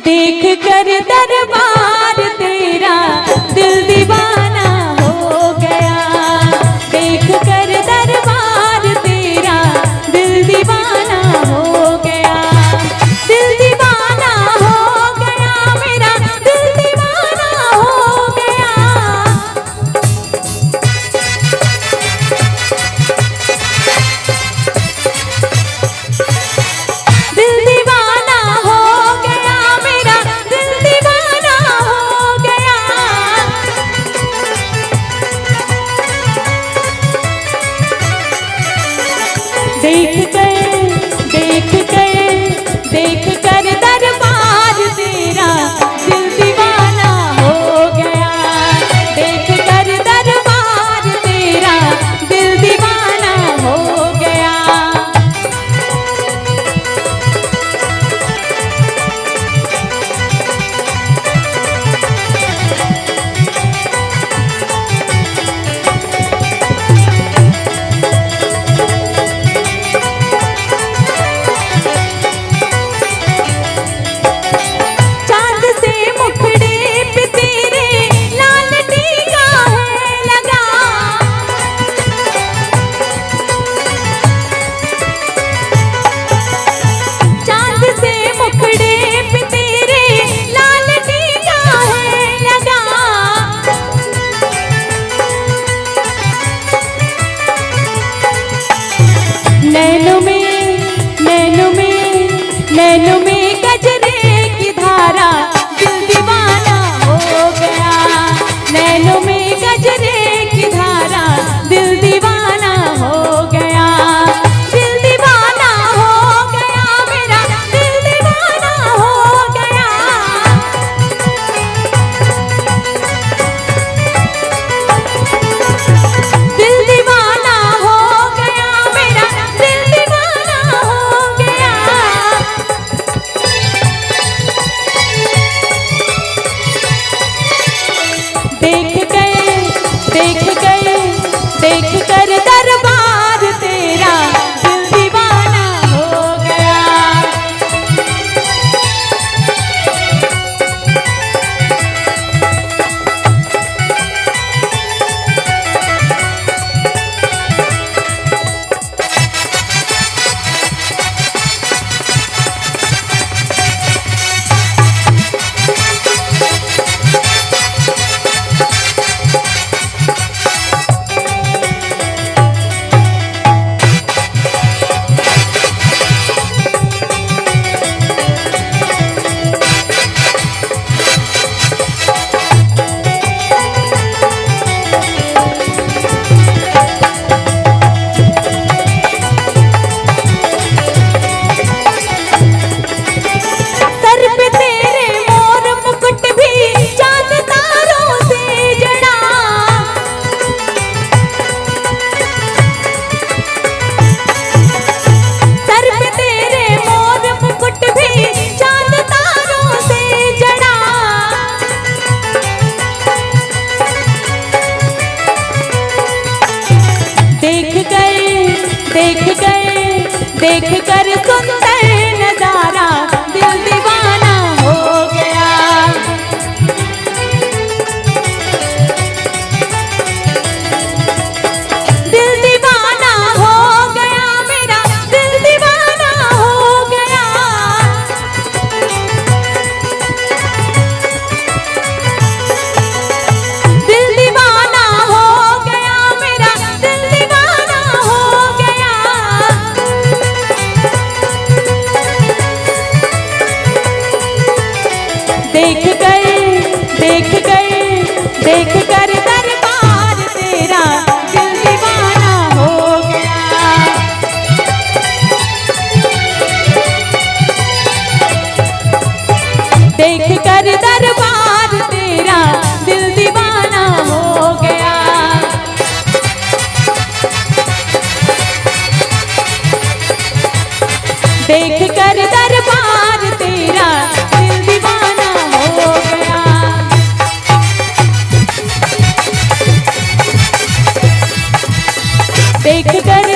देख कर दरबार तेरा दिल दीवाना हो गया। देख कर दरबार तेरा दिल दीवाना हो गया। दिल दीवाना हो गया मेरा, दिल दीवाना हो गया। दिल दीवाना हो गया मेरा, दिल दीवाना हो गया। देख कर दरबार तेरा दिल दीवाना हो गया। देख कर दरबार तेरा दिल दीवाना हो गया। चांद से मुखड़े पे तेरे लाल टीका है लगा। चांद से मुखड़े पे तेरे लाल टीका है लगा। नैनों में गजरे की धारा दिल दीवाना हो गया। नैनों में गजरे की धारा दिल दीवाना हो गया। दिल दीवाना हो गया मेरा, दिल दीवाना हो गया। दिल दीवाना हो गया मेरा, दिल दीवाना हो गया। देख कर दरबार तेरा दिल दीवाना हो गया। सर पे तेरे मोर मुकुट भी चांद तारों से जड़ा। सर पे तेरे मोर मुकुट भी चांद तारों से जड़ा। देख कर सुंदर नजारा दिल दीवाना हो गया। दिल दीवाना हो गया मेरा, दिल दीवाना हो गया। दिल दीवाना हो गया मेरा, दिल दीवाना हो गया। देख कर दरबार तेरा दिल दीवाना हो गया। देख कर दरबार तेरा दिल दीवाना हो गया। देख कर दरबार तेरा दिल दीवाना हो गया। देख कर